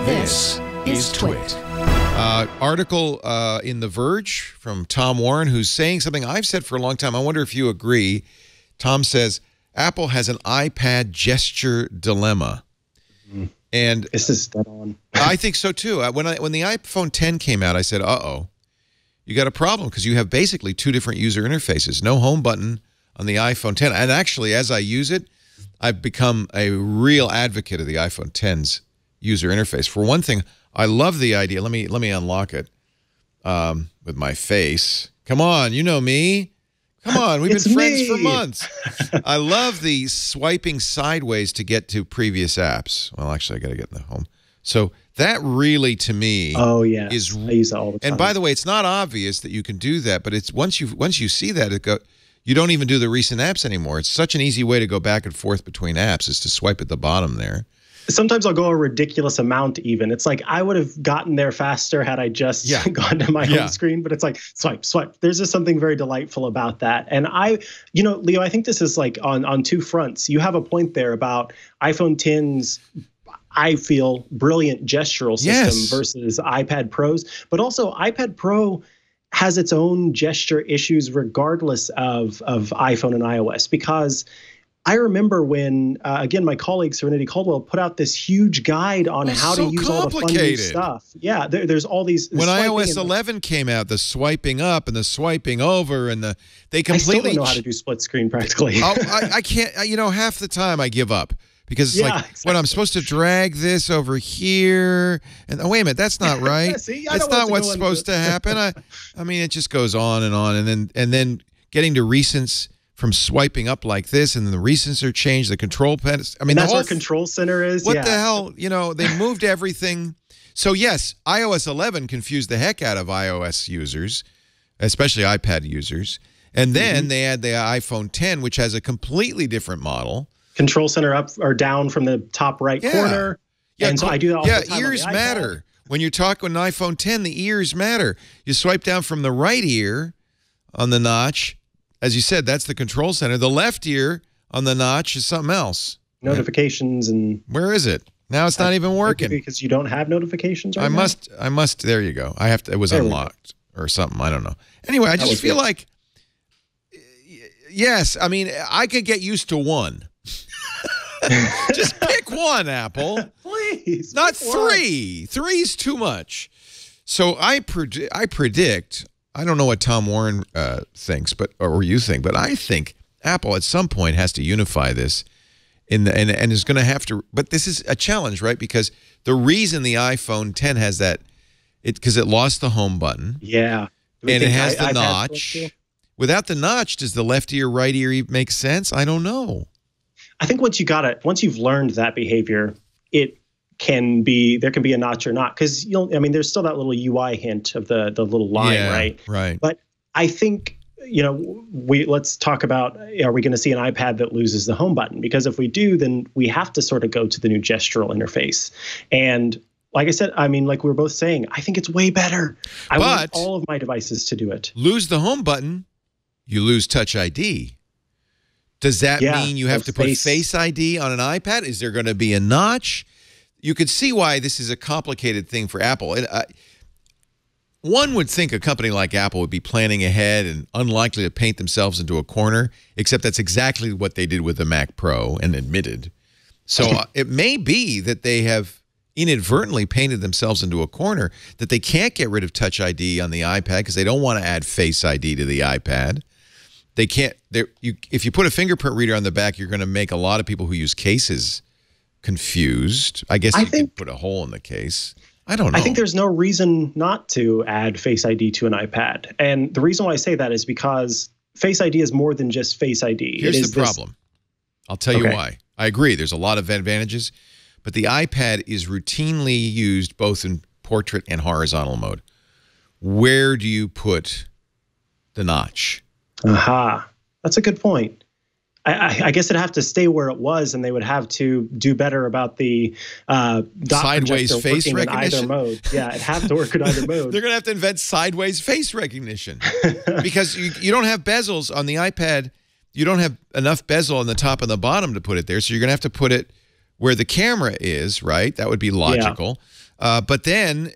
This is TWiT. Article in The Verge from Tom Warren, who's saying something I've said for a long time. I wonder if you agree. Tom says, Apple has an iPad gesture dilemma. And this is dead on. I think so, too. When the iPhone 10 came out, I said, uh-oh, you got a problem because you have basically two different user interfaces. No home button on the iPhone 10. And actually, as I use it, I've become a real advocate of the iPhone 10's user interface. For one thing, I love the idea. Let me unlock it with my face. Come on, you know me. Come on, we've been friends for months. I love the swiping sideways to get to previous apps. Well, actually, I got to get in the home. So that really, to me, is I use that all the time. And by the way, it's not obvious that you can do that, but it's once you see that, you don't even do the recent apps anymore. It's such an ezy way to go back and forth between apps is to swipe at the bottom there. Sometimes I'll go a ridiculous amount even. It's like I would have gotten there faster had I just gone to my home screen, but it's like swipe, swipe. There's just something very delightful about that. And Leo, I think this is like on two fronts. You have a point there about iPhone 10's, I feel, brilliant gestural system versus iPad Pros, but also iPad Pro has its own gesture issues regardless of iPhone and iOS, because I remember when, again, my colleague Serenity Caldwell put out this huge guide on how to use all the fun new stuff. Yeah, there's all these. When iOS 11 came out, the swiping up and the swiping over and they completely. I still don't know how to do split screen practically. I can't. Half the time I give up. Because it's when I'm supposed to drag this over here, and wait a minute, that's not right. See, that's not what's supposed to happen. I mean, it just goes on, and then getting to recents from swiping up like this, and then the recents are changed. The control pad. I mean, that's where Control Center is. What the hell? They moved everything. So yes, iOS 11 confused the heck out of iOS users, especially iPad users, and then they had the iPhone 10, which has a completely different model. Control Center up or down from the top right corner. Yeah, and so I do that all the time. Yeah, ears matter. When you're talking on iPhone 10, the ears matter. You swipe down from the right ear on the notch. As you said, that's the Control Center. The left ear on the notch is something else. Notifications and... Where is it? Now it's not even working. Because you don't have notifications right now? I must, there you go. I have to, it was unlocked or something. I don't know. Anyway, I just feel like, yes, I mean, I could get used to one. Just pick one, Apple. Please. Not three. Three's too much. So I predict, I don't know what Tom Warren thinks, or you think, but I think Apple at some point has to unify this and is going to have to, but this is a challenge, right? Because the reason the iPhone 10 has that, because it lost the home button. Yeah. And it has the notch. Without the notch, does the left ear, right ear make sense? I don't know. I think once you've learned that behavior, there can be a notch or not, because there's still that little UI hint of the little line, right? Right. But I think, let's talk about, are we going to see an iPad that loses the home button? Because if we do, then we have to sort of go to the new gestural interface. And like I said, like we were both saying, I think it's way better. I want all of my devices to do it. Lose the home button, you lose Touch ID. Does that mean you have to put Face ID on an iPad? Is there going to be a notch? You could see why this is a complicated thing for Apple. One would think a company like Apple would be planning ahead and unlikely to paint themselves into a corner, except that's exactly what they did with the Mac Pro and admitted. So it may be that they have inadvertently painted themselves into a corner, that they can't get rid of Touch ID on the iPad because they don't want to add Face ID to the iPad. They can't. If you put a fingerprint reader on the back, you're going to make a lot of people who use cases confused. I guess you could put a hole in the case. I don't know. I think there's no reason not to add Face ID to an iPad. And the reason why I say that is because Face ID is more than just Face ID. Here's the problem. I'll tell you why. I agree. There's a lot of advantages, but the iPad is routinely used both in portrait and horizontal mode. Where do you put the notch? Aha. That's a good point. I guess it'd have to stay where it was, and they would have to do better about the sideways face recognition. In either mode. Yeah, it'd have to work in either mode. They're going to have to invent sideways face recognition because you don't have bezels on the iPad. You don't have enough bezel on the top and the bottom to put it there, so you're going to have to put it where the camera is, right? That would be logical. But then,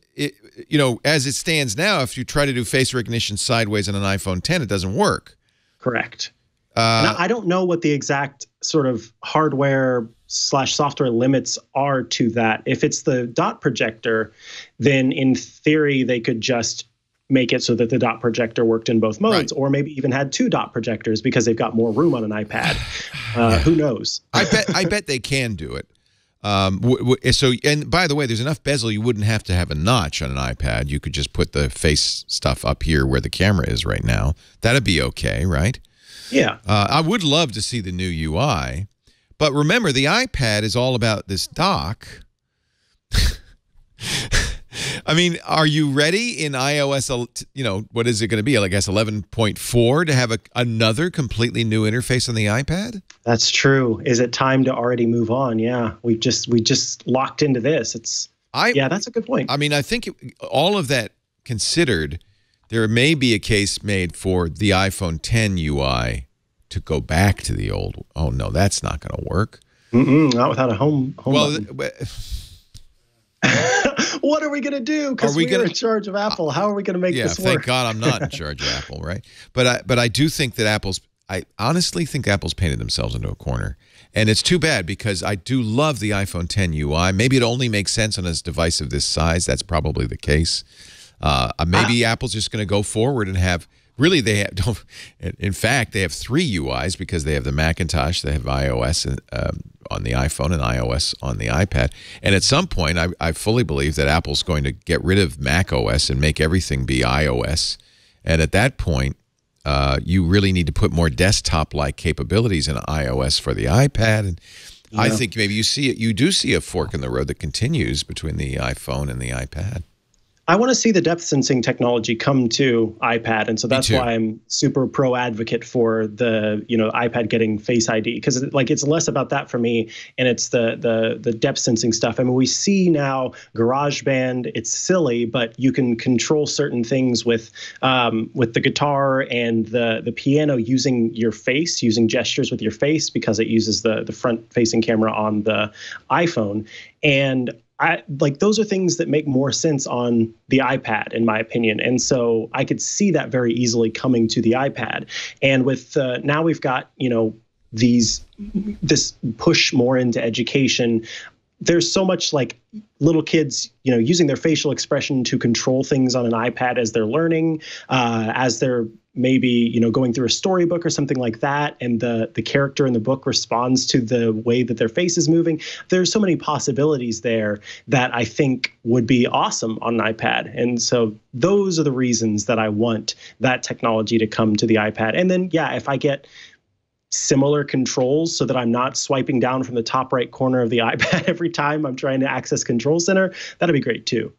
as it stands now, if you try to do face recognition sideways on an iPhone 10, it doesn't work. Correct. Now, I don't know what the exact sort of hardware/software limits are to that. If it's the dot projector, then in theory, they could just make it so that the dot projector worked in both modes, or maybe even had 2 dot projectors because they've got more room on an iPad. Who knows? I bet they can do it. And by the way, there's enough bezel you wouldn't have to have a notch on an iPad. You could just put the face stuff up here where the camera is right now. That'd be okay, right? Yeah. I would love to see the new UI. But remember, the iPad is all about this dock. I mean, are you ready in iOS, what is it going to be? I guess 11.4 to have another completely new interface on the iPad? That's true. Is it time to already move on? Yeah, we just locked into this. Yeah, that's a good point. I mean, I think all of that considered, there may be a case made for the iPhone 10 UI to go back to the old. Oh no, that's not going to work. Not without a home button. What are we going to do? Because we're in charge of Apple. How are we going to make this work? Thank God I'm not in charge of Apple, right? But I do think that I honestly think Apple's painted themselves into a corner. And it's too bad because I do love the iPhone 10 UI. Maybe it only makes sense on a device of this size. That's probably the case. Maybe Apple's just going to go forward and have, really in fact, they have 3 UIs because they have the Macintosh, they have iOS on the iPhone and iOS on the iPad. And at some point, I fully believe that Apple's going to get rid of macOS and make everything be iOS. And at that point, you really need to put more desktop-like capabilities in iOS for the iPad. And I think maybe you do see a fork in the road that continues between the iPhone and the iPad. I want to see the depth sensing technology come to iPad, and so that's why I'm super pro advocate for the iPad getting Face ID, because it's less about that for me, and it's the depth sensing stuff. I mean, we see now GarageBand. It's silly, but you can control certain things with the guitar and the piano using your face, using gestures with your face, because it uses the front facing camera on the iPhone. And those are things that make more sense on the iPad, in my opinion. And so I could see that very easily coming to the iPad. And with now we've got, this push more into education. There's so much little kids, using their facial expression to control things on an iPad as they're learning, as they're maybe, going through a storybook or something like that, and the character in the book responds to the way that their face is moving. There's so many possibilities there that I think would be awesome on an iPad. And so those are the reasons that I want that technology to come to the iPad. And then, if I get similar controls so that I'm not swiping down from the top right corner of the iPad every time I'm trying to access Control Center, that'd be great too.